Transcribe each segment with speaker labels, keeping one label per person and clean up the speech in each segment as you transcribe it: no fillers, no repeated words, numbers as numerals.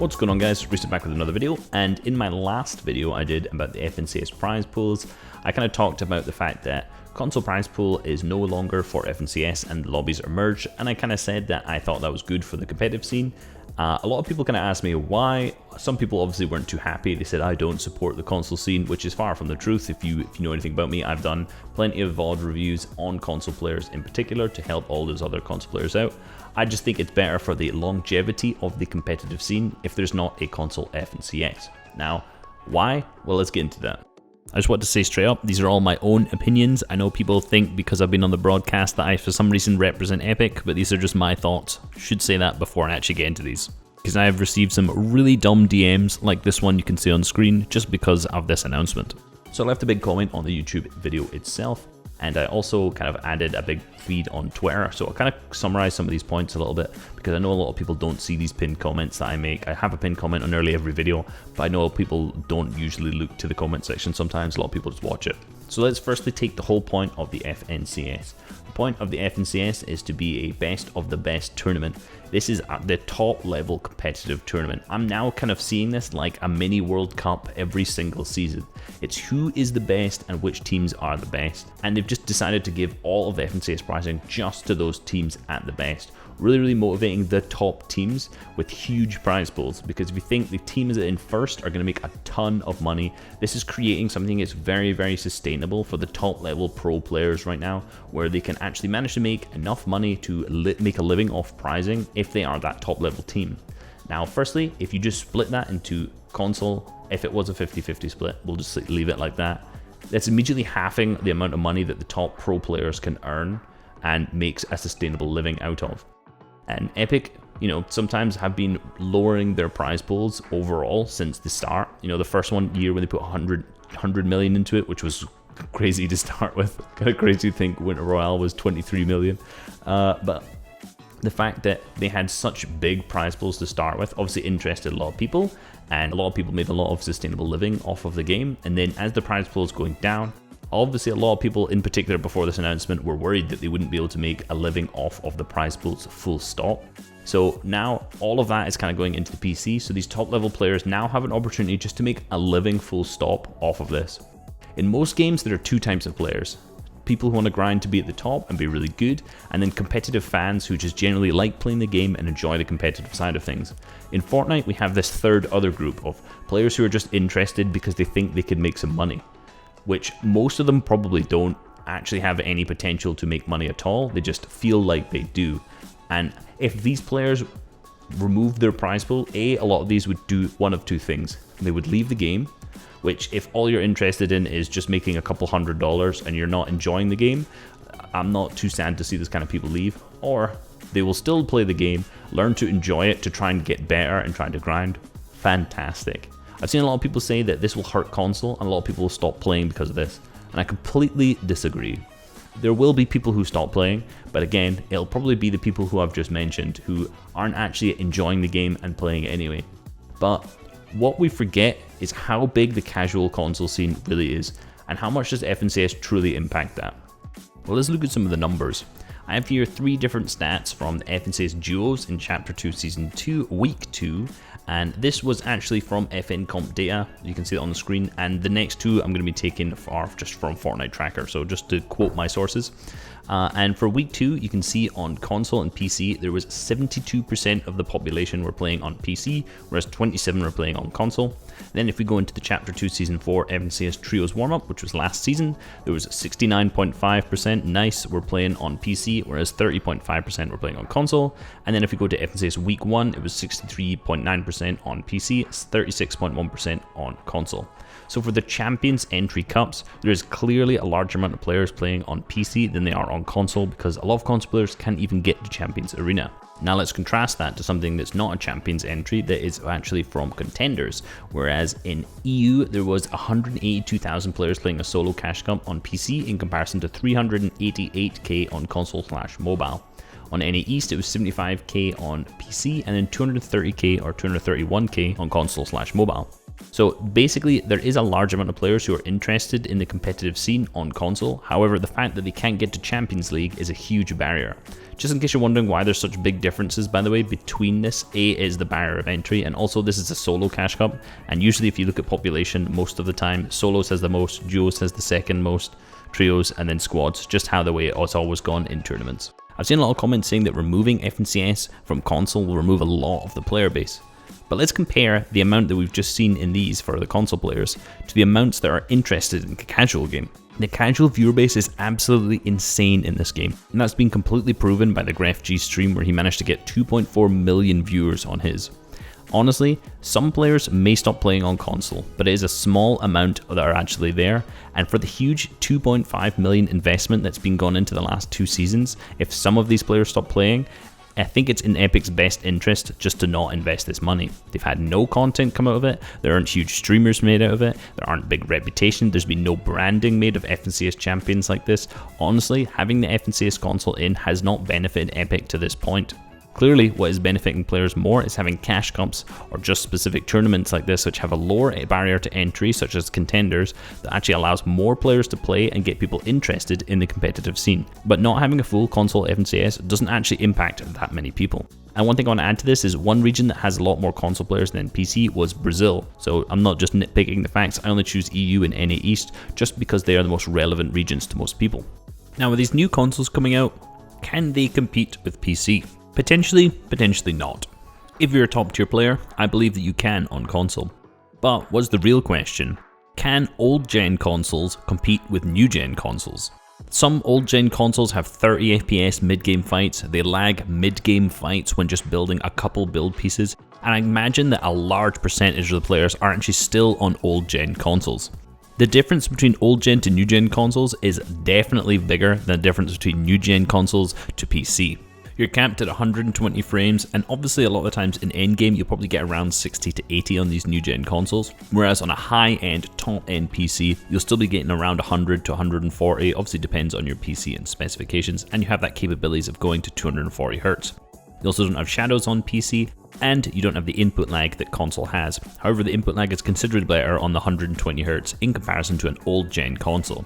Speaker 1: What's going on, guys? Reisshub back with another video, and in my last video I did about the FNCS prize pools, I kind of talked about the fact that console prize pool is no longer for FNCS and the lobbies are merged, and I kind of said that I thought that was good for the competitive scene. A lot of people kind of asked me why. Some people obviously weren't too happy. They said I don't support the console scene, which is far from the truth. If you know anything about me, I've done plenty of VOD reviews on console players in particular to help all those other console players out. I just think it's better for the longevity of the competitive scene if there's not a console FNCS. Now, why? Well, let's get into that. I just want to say straight up, these are all my own opinions. I know people think because I've been on the broadcast that I for some reason represent Epic, but these are just my thoughts. Should say that before I actually get into these. Because I have received some really dumb DMs like this one you can see on screen just because of this announcement. So I left a big comment on the YouTube video itself, and I also kind of added a big feed on Twitter. So I'll kind of summarize some of these points a little bit because I know a lot of people don't see these pinned comments that I make. I have a pinned comment on nearly every video, but I know people don't usually look to the comment section sometimes. A lot of people just watch it. So let's firstly take the whole point of the FNCS. The point of the FNCS is to be a best of the best tournament. This is at the top level competitive tournament. I'm now kind of seeing this like a mini World Cup every single season. It's who is the best and which teams are the best. And they've just decided to give all of the FNCS pricing just to those teams at the best. Really motivating the top teams with huge prize pools, because if you think the teams that are in first are going to make a ton of money, this is creating something that's very sustainable for the top level pro players right now, where they can actually manage to make enough money to make a living off prizing if they are that top level team. Now, firstly, if you just split that into console, if it was a 50-50 split, we'll just leave it like that. That's immediately halving the amount of money that the top pro players can earn and makes a sustainable living out of. And Epic, sometimes have been lowering their prize pools overall since the start. The first year when they put 100 million into it, which was crazy to start with. Kind of crazy to think Winter Royale was 23 million. But the fact that they had such big prize pools to start with obviously interested a lot of people, and a lot of people made a lot of sustainable living off of the game. And then as the prize pool is going down, obviously a lot of people in particular before this announcement were worried that they wouldn't be able to make a living off of the prize pools full stop. So now all of that is kind of going into the PC, so these top level players now have an opportunity just to make a living full stop off of this. In most games there are two types of players. People who want to grind to be at the top and be really good, and then competitive fans who just generally like playing the game and enjoy the competitive side of things. In Fortnite we have this third other group of players who are just interested because they think they could make some money, which most of them probably don't actually have any potential to make money at all. They just feel like they do. And if these players remove their prize pool, a lot of these would do one of two things. They would leave the game, which if all you're interested in is just making a couple $100 and you're not enjoying the game, I'm not too sad to see this kind of people leave. Or they will still play the game, learn to enjoy it, to try and get better and try to grind. Fantastic. I've seen a lot of people say that this will hurt console and a lot of people will stop playing because of this, and I completely disagree. There will be people who stop playing, but again, it'll probably be the people who I've just mentioned who aren't actually enjoying the game and playing it anyway. But what we forget is how big the casual console scene really is, and how much does FNCS truly impact that. Well, let's look at some of the numbers. I have here 3 different stats from the FNCS Duos in Chapter 2 Season 2, Week 2, and this was actually from FN Comp data. You can see it on the screen, and the next 2 I'm going to be taking are just from Fortnite Tracker, so just to quote my sources. And for Week 2, you can see on console and PC, there was 72% of the population were playing on PC, whereas 27% were playing on console. Then if we go into the Chapter 2 Season 4 FNCS Trios Warm-Up, which was last season, there was 69.5% nice were playing on PC, whereas 30.5% were playing on console. And then if we go to FNCS Week 1, it was 63.9% on PC, 36.1% on console. So for the Champions Entry Cups, there is clearly a larger amount of players playing on PC than they are on console, because a lot of console players can't even get to Champions Arena. Now let's contrast that to something that's not a Champions entry, that is actually from Contenders, whereas in EU there was 182,000 players playing a solo cash cup on PC in comparison to 388k on console/mobile. On NA East, it was 75k on PC, and then 230k or 231k on console/mobile. So basically, there is a large amount of players who are interested in the competitive scene on console. However, the fact that they can't get to Champions League is a huge barrier. Just in case you're wondering why there's such big differences, by the way, between this, A is the barrier of entry, and also this is a solo cash cup, and usually if you look at population, most of the time, solos has the most, duos has the second most, trios, and then squads, just how the way it's always gone in tournaments. I've seen a lot of comments saying that removing FNCS from console will remove a lot of the player base. But let's compare the amount that we've just seen in these for the console players to the amounts that are interested in the casual game. The casual viewer base is absolutely insane in this game, and that's been completely proven by the GrefG stream where he managed to get 2.4 million viewers on his. Honestly, some players may stop playing on console, but it is a small amount that are actually there, and for the huge 2.5 million investment that's been gone into the last 2 seasons, if some of these players stop playing, I think it's in Epic's best interest just to not invest this money. They've had no content come out of it, there aren't huge streamers made out of it, there aren't big reputation, there's been no branding made of FNCS champions like this. Honestly, having the FNCS console in has not benefited Epic to this point. Clearly, what is benefiting players more is having cash cups or just specific tournaments like this which have a lower barrier to entry, such as contenders, that actually allows more players to play and get people interested in the competitive scene. But not having a full console FNCS doesn't actually impact that many people. And one thing I want to add to this is one region that has a lot more console players than PC was Brazil. So I'm not just nitpicking the facts, I only choose EU and NA East just because they are the most relevant regions to most people. Now with these new consoles coming out, can they compete with PC? Potentially, potentially not. If you're a top tier player, I believe that you can on console. But what's the real question? Can old gen consoles compete with new gen consoles? Some old gen consoles have 30 FPS mid-game fights, they lag mid-game fights when just building a couple build pieces, and I imagine that a large percentage of the players are actually still on old gen consoles. The difference between old gen to new gen consoles is definitely bigger than the difference between new gen consoles to PC. You're capped at 120 frames, and obviously a lot of the times in endgame you'll probably get around 60 to 80 on these new gen consoles, whereas on a high-end, top-end PC, you'll still be getting around 100 to 140, obviously depends on your PC and specifications, and you have that capabilities of going to 240 Hz. You also don't have shadows on PC, and you don't have the input lag that console has. However, the input lag is considerably better on the 120 Hz in comparison to an old gen console.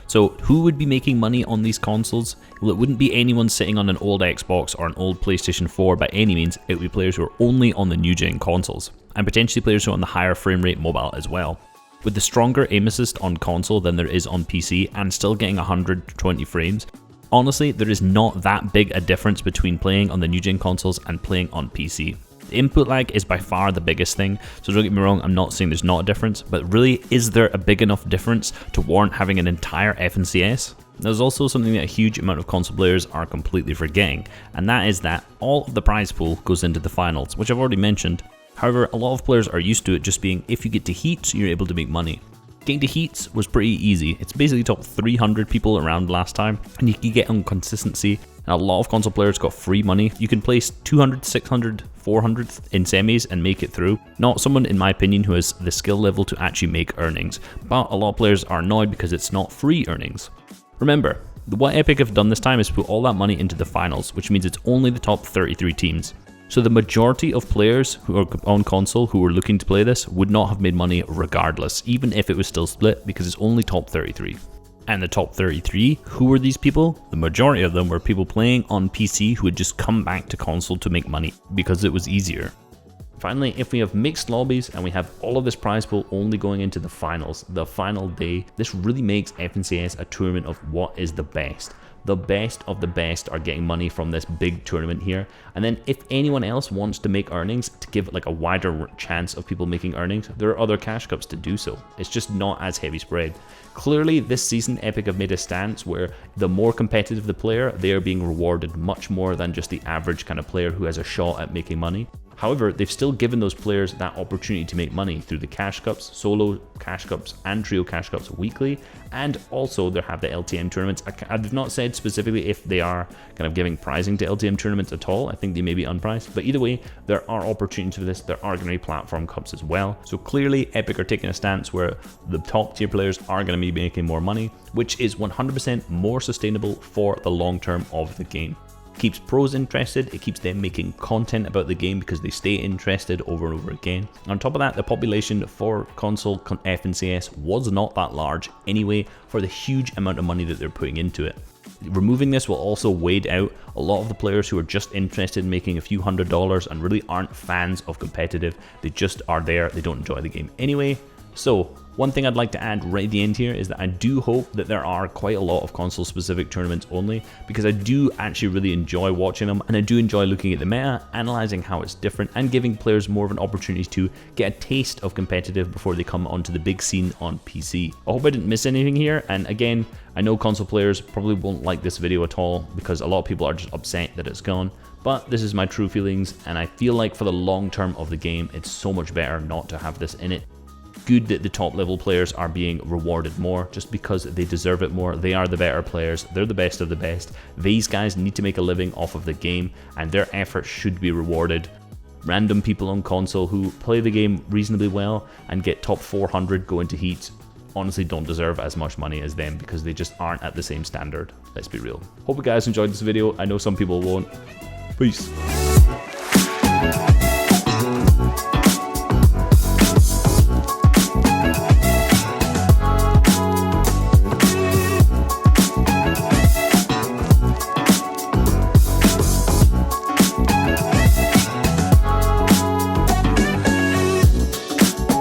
Speaker 1: So who would be making money on these consoles? Well, it wouldn't be anyone sitting on an old Xbox or an old PlayStation 4 by any means, it would be players who are only on the new gen consoles, and potentially players who are on the higher frame rate mobile as well. With the stronger aim assist on console than there is on PC and still getting 120 frames, honestly there is not that big a difference between playing on the new gen consoles and playing on PC. The input lag is by far the biggest thing, so don't get me wrong, I'm not saying there's not a difference, but really, is there a big enough difference to warrant having an entire FNCS? There's also something that a huge amount of console players are completely forgetting, and that is that all of the prize pool goes into the finals, which I've already mentioned. However, a lot of players are used to it just being, if you get to heats, you're able to make money. Getting to heats was pretty easy. It's basically top 300 people around last time, and you can get on consistency. And a lot of console players got free money. You can place 200, 600, 400 in semis and make it through. Not someone, in my opinion, who has the skill level to actually make earnings, but a lot of players are annoyed because it's not free earnings. Remember, what Epic have done this time is put all that money into the finals, which means it's only the top 33 teams. So the majority of players who are on console who are looking to play this would not have made money regardless, even if it was still split, because it's only top 33. And the top 33, who were these people? The majority of them were people playing on PC who had just come back to console to make money because it was easier. Finally, if we have mixed lobbies and we have all of this prize pool only going into the finals, the final day, this really makes FNCS a tournament of what is the best. The best of the best are getting money from this big tournament here. And then if anyone else wants to make earnings, to give like a wider chance of people making earnings, there are other cash cups to do so. It's just not as heavy spread. Clearly this season Epic have made a stance where the more competitive the player, they are being rewarded much more than just the average kind of player who has a shot at making money. However, they've still given those players that opportunity to make money through the cash cups, solo cash cups and trio cash cups weekly, and also they have the LTM tournaments. I've not said specifically if they are kind of giving prizing to LTM tournaments at all. I think they may be unpriced, but either way, there are opportunities for this. There are going to be platform cups as well. So clearly Epic are taking a stance where the top tier players are going to be making more money, which is 100% more sustainable for the long term of the game. keeps pros interested, it keeps them making content about the game because they stay interested over and over again. On top of that, the population for console FNCS was not that large anyway for the huge amount of money that they're putting into it. Removing this will also wade out a lot of the players who are just interested in making a few $100s and really aren't fans of competitive. They just are there, they don't enjoy the game anyway. So one thing I'd like to add right at the end here is that I do hope that there are quite a lot of console specific tournaments only, because I do actually really enjoy watching them, and I do enjoy looking at the meta, analysing how it's different, and giving players more of an opportunity to get a taste of competitive before they come onto the big scene on PC. I hope I didn't miss anything here, and again, I know console players probably won't like this video at all because a lot of people are just upset that it's gone, but this is my true feelings, and I feel like for the long term of the game, it's so much better not to have this in it. Good that the top level players are being rewarded more just because they deserve it more. They are the better players, they're the best of the best. These guys need to make a living off of the game and their efforts should be rewarded. Random people on console who play the game reasonably well and get top 400 go into heats honestly don't deserve as much money as them because they just aren't at the same standard. Let's be real. Hope you guys enjoyed this video. I know some people won't. Peace.